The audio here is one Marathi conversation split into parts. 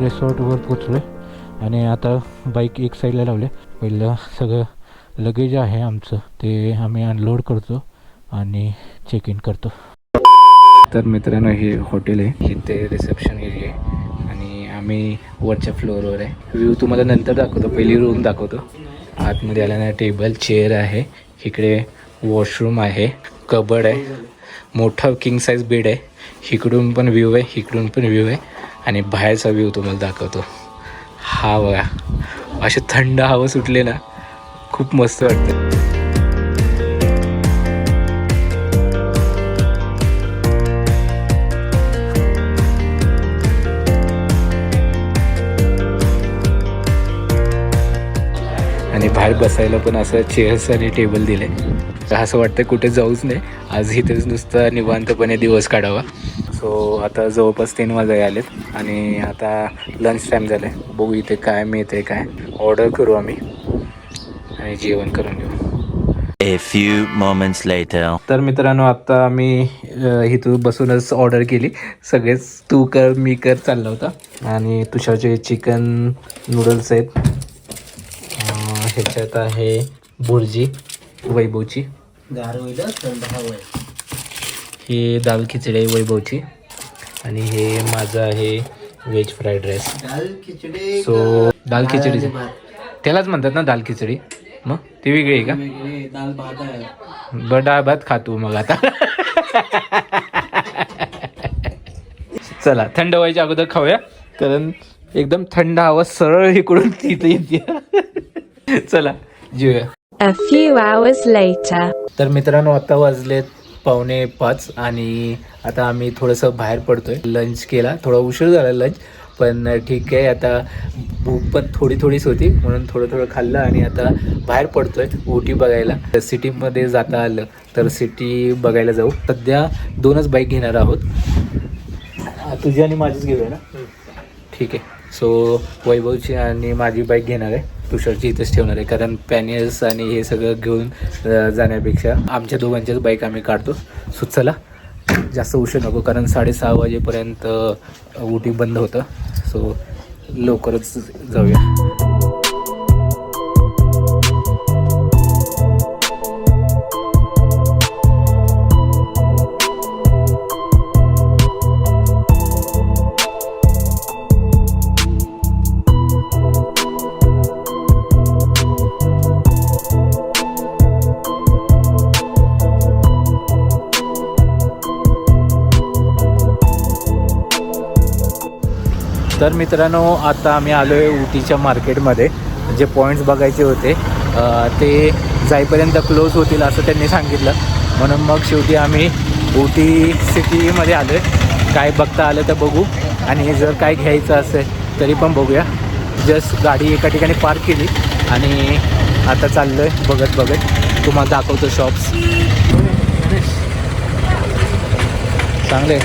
रिसॉर्टवर पोचलो आहे आणि आता बाईक एक साईडला लावले. पहिलं सगळं लगेज आहे आमचं ते आम्ही अनलोड करतो आणि चेक इन करतो. तर मित्रांनो हे हॉटेल आहे, इथे रिसेप्शन एरिया आहे आणि आम्ही वरच्या फ्लोअरवर आहे. व्ह्यू तुम्हाला नंतर दाखवतो, पहिली रूम दाखवतो. आतमध्ये आल्यानंतर टेबल चेअर आहे, इकडे वॉशरूम आहे, कबड आहे, मोठा किंग साईज बेड आहे, इकडून पण व्ह्यू आहे, इकडून पण व्ह्यू आहे आणि बाहेरचा व्ह्यू तुम्हाला दाखवतो. हा बघा, असे थंड हवा सुटले ना, खूप मस्त वाटतं. आणि बाहेर बसायला पण असं चेअर्स आणि टेबल दिले. असं वाटतं कुठे जाऊच नाही, आज इथेच नुसतं निवांतपणे दिवस काढावा. सो आता जवळपास 3 वाजता आलेत आणि आता लंच टाईम झालं आहे. बघू इथे काय मिळते, काय ऑर्डर करू आम्ही आणि जेवण करून घेऊ. A few moments later. तर मित्रांनो आता आम्ही इथून बसूनच ऑर्डर केली. सगळेच तू कर मी कर चालला होता. आणि तुषारचे चिकन नूडल्स आहेत, ह्याच्यात आहे भुर्जी वैभवची, ही दाल खिचडी आहे वैभवची आणि हे माझं आहे व्हेज फ्राईड राईस. सो दाल खिचडी त्यालाच म्हणतात ना दाल खिचडी, मग ती वेगळी आहे का? डाळ भात खातो मग आता. चला थंड व्हायच्या अगोदर खाऊया, कारण एकदम थंड हवा सरळ इकडून तिथे येते. चला जेऊया. A few hours later. तर मित्रांनो आता वाजलेत 4:45 आणि आता आम्ही थोडंसं बाहेर पडतोय. लंच केला, थोडा उशीर झाला लंच, पण ठीक आहे. आता भूक पण थोडीच होती म्हणून थोडं खाल्लं आणि आता बाहेर पडतोय उटी बघायला. सिटीमध्ये जाता आलं तर सिटी बघायला जाऊ. सध्या 2च बाईक घेणार आहोत, तुझी आणि माझीच घेऊया ना, ठीक आहे. सो वैभवची आणि माझी बाईक घेणार आहे, तुषारची इथेच ठेवणार आहे, कारण पॅनियर्स आणि हे सगळं घेऊन जाण्यापेक्षा आमच्या दोघांच्याच बाईक आम्ही काढतो. सो चला जास्त उशीर नको, कारण 6:30 वाजेपर्यंत उटी बंद होतं. सो लवकरच जाऊया. तर मित्रांनो आता आम्ही आलो आहे उटीच्या मार्केटमध्ये. जे पॉईंट्स बघायचे होते ते जाईपर्यंत क्लोज होतील असं त्यांनी सांगितलं, म्हणून मग शेवटी आम्ही उटी सिटीमध्ये आलो आहे. काय बघता आलं तर बघू आणि जर काय घ्यायचं असेल तरी पण बघूया. जस्ट गाडी एका ठिकाणी पार्क केली आणि आता चाललो आहे बघत तुम्हाला दाखवतो शॉप्स. चांगले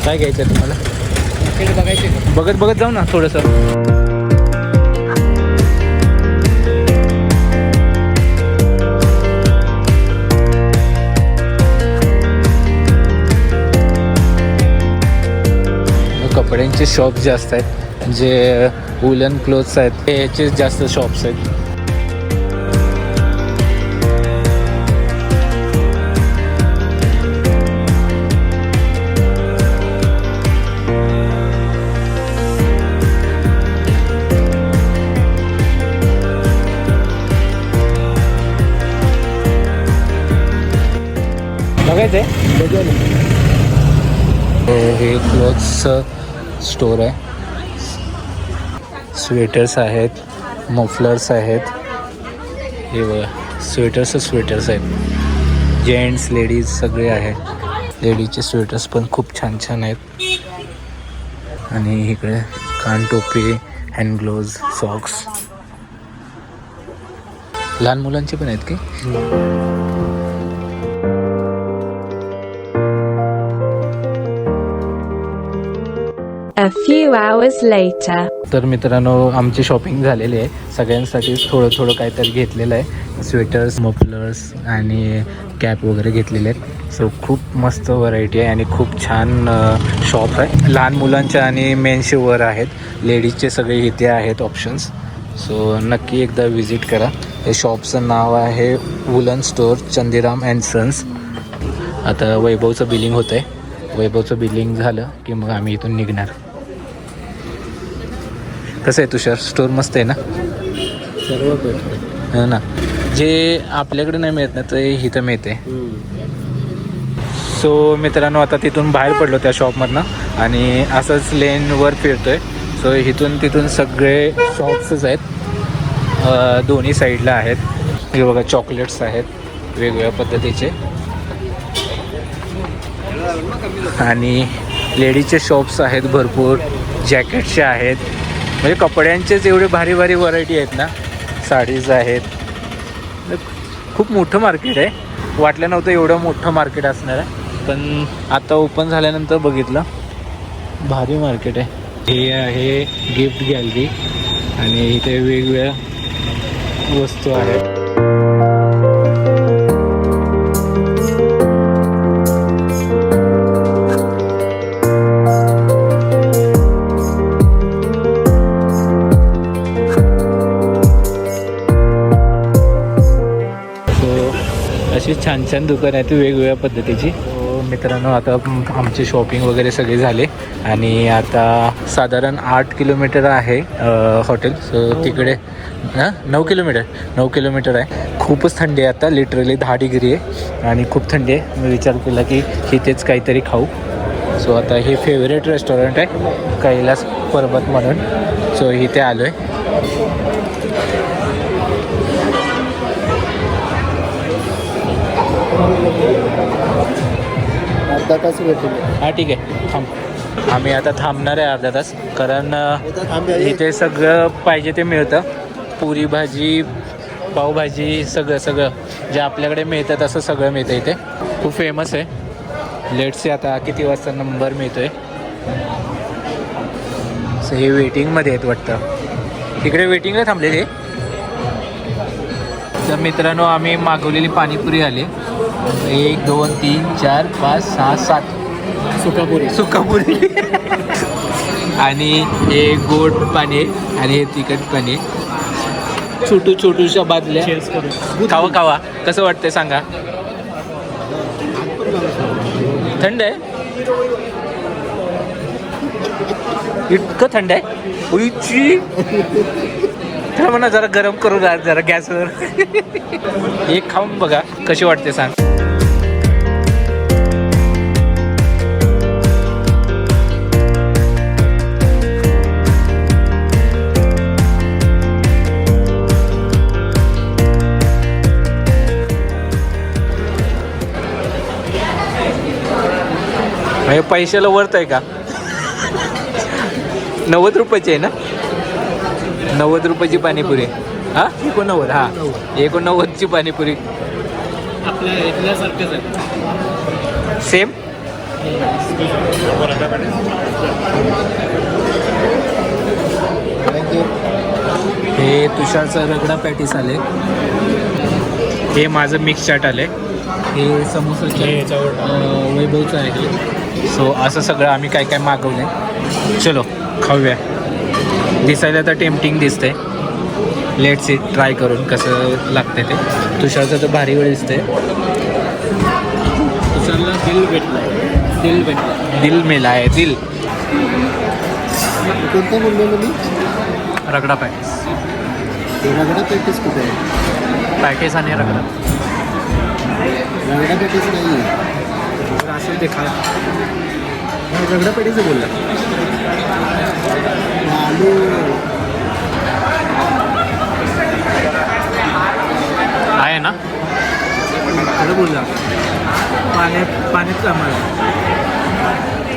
काय घ्यायचं आहे तुम्हाला? बघत जाऊ ना थोडंसं. कपड्यांचे शॉप जास्त आहेत, जे वुलन क्लोथ्स आहेत याचे जास्त शॉप्स आहेत. बघायचं हे क्लोथ्सचं स्टोर आहे. स्वेटर्स आहेत, मफलर्स आहेत, हे बघा स्वेटर्स आहेत, जेंट्स लेडीज सगळे आहेत. लेडीजचे स्वेटर्स पण खूप छान आहेत. आणि इकडे कानटोपी, हँड ग्लोव्ज, सॉक्स, लहान मुलांचे पण आहेत की. A few hours later. तर मित्रांनो आमची शॉपिंग झालेली आहे. सगळ्यांसाठीच थोडं थोडं काहीतरी घेतलेलं आहे. स्वेटर्स, मफलर्स आणि कॅप वगैरे घेतलेले आहेत. सो खूप मस्त व्हरायटी आहे आणि खूप छान शॉप आहे. लहान मुलांच्या आणि मेन्सचे वर आहेत. लेडीजचे सगळे इथे आहेत ऑप्शन्स. सो नक्की एकदा विजिट करा. हे शॉपचं नाव आहे woollen store Chandiram and sons. आता वैभवचं बिलिंग होतं आहे. वैभवचं बिलिंग झालं की मग आम्ही इथून निघणार. कसं आहे तुषार, स्टोअर मस्त आहे ना? सर्व भेटतं हो ना. जे आपल्याकडे नाही मिळत ना ते इथं मिळते. सो मित्रांनो आता तिथून बाहेर पडलो त्या शॉपमधनं आणि असंच लेनवर फिरतोय. सो इथून तिथून सगळे शॉप्सच आहेत. दोन्ही साईडला आहेत. हे बघा चॉकलेट्स आहेत वेगवेगळ्या पद्धतीचे आणि लेडीजचे शॉप्स आहेत भरपूर. जॅकेटचे आहेत. म्हणजे कपड्यांचेच एवढे भारी भारी व्हरायटी आहेत ना. साडीज आहेत. खूप मोठं मार्केट आहे. वाटलं नव्हतं एवढं मोठं मार्केट असणार आहे पण आता ओपन झाल्यानंतर बघितलं भारी मार्केट आहे. हे आहे गिफ्ट गॅलरी आणि इथे वेगवेगळ्या वस्तू आहेत. अशी छान छान दुकान आहेत वेगवेगळ्या पद्धतीची. मित्रांनो आता आमची शॉपिंग वगैरे सगळे झाले आणि आता साधारण 8 किलोमीटर आहे हॉटेल. सो तिकडे 9 किलोमीटर आहे. खूपच थंडी आहे आता. लिटरली 10 डिग्री आहे आणि खूप थंडी आहे. मी विचार केला की इथेच काहीतरी खाऊ. सो आता हे फेवरेट रेस्टॉरंट आहे कैलास पर्वत म्हणून. सो इथे आलो आहे. अर्धा तास भेटेल. हां ठीक आहे थांब. आम्ही आता थांबणार आहे अर्धा तास कारण इथे सगळं पाहिजे ते मिळतं. पुरी भाजी, पावभाजी सगळं जे आपल्याकडे मिळतं तसं सगळं मिळतं इथे. खूप फेमस आहे. लेट्स आता किती वाजता नंबर मिळतो आहे. सो हे वेटिंगमध्ये आहेत वाटतं. इकडे वेटिंगला थांबलेले. तर मित्रांनो आम्ही मागवलेली पाणीपुरी आली. 1 2 3 4 5 6 7 सुकापुरी आणि हे गोड पाणी आणि हे तिखट पाणी. छोटूशा बादल्या. खावा कसं वाटतंय सांगा. थंड आहे. इतकं थंड आहे. उईची त्याला म्हणा जरा गरम करू द्या जरा गॅसवर. एक खाऊन बघा कशी वाटते सांग. हे पैशाला वर्थ आहे का? 90 रुपयाची आहे ना. 90 रुपयाची पाणीपुरी. हां 89. हां 89ची पाणीपुरी. आपल्या इथल्यासारखंच आहे सेम. हे तुषारचं रगडा पॅटीस आले. हे माझं मिक्स चाट आले. हे समोसाचे वैभवचं आहे. सो असं सगळं आम्ही काय काय मागवलं. चलो खाऊया. दिसायला तर टेम्पटिंग दिसते. लेट्स इट ट्राय करून कसं लागते ते. तुषारचं तर भारी वेळ दिसते. तुषारला दिल मेला आहे. दिल. कोणतं म्हणलं मी? रगडा पॅटीस. रगडा पॅटीस कुठे आहे? पॅटीस आणि रगडा. रगडा पॅटीस नाही असेल ते खा. रगडा पॅटीस बोलला. आलू आहे ना. खरं बोलला. पाण्यात आम्हाला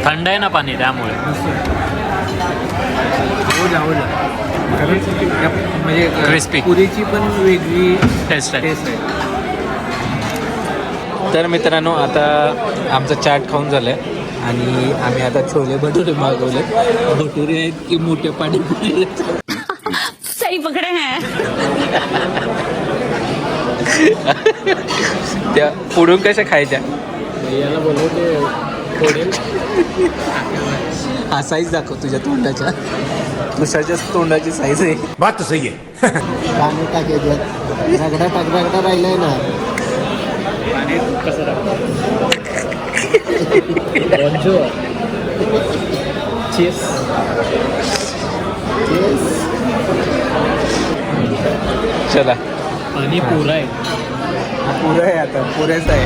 थंड आहे ना पाणी त्यामुळे. आवडला कारण म्हणजे क्रिस्पी पुरीची पण वेगळी टेस्ट आहे. आहे. तर मित्रांनो आता आमचं चाट खाऊन झालं आहे आणि आम्ही आता छोले भटुरे मागवले. भटुरे आहेत की मोठे पाणीपुरी आहेत? सही पकडे हैं. त्या फोडून कशा खायच्या? याला बोलवते थोडे हा साईज दाखव तुझ्या तोंडाच्या. तुषारच्या तोंडाची साईज आहे. बात तो सही है. पाणी टाकायचं रगडा राहिलाय ना. पाणी कसं चीज चला पाणी पुरा आहे. पुरं आहे आता पुरेच आहे.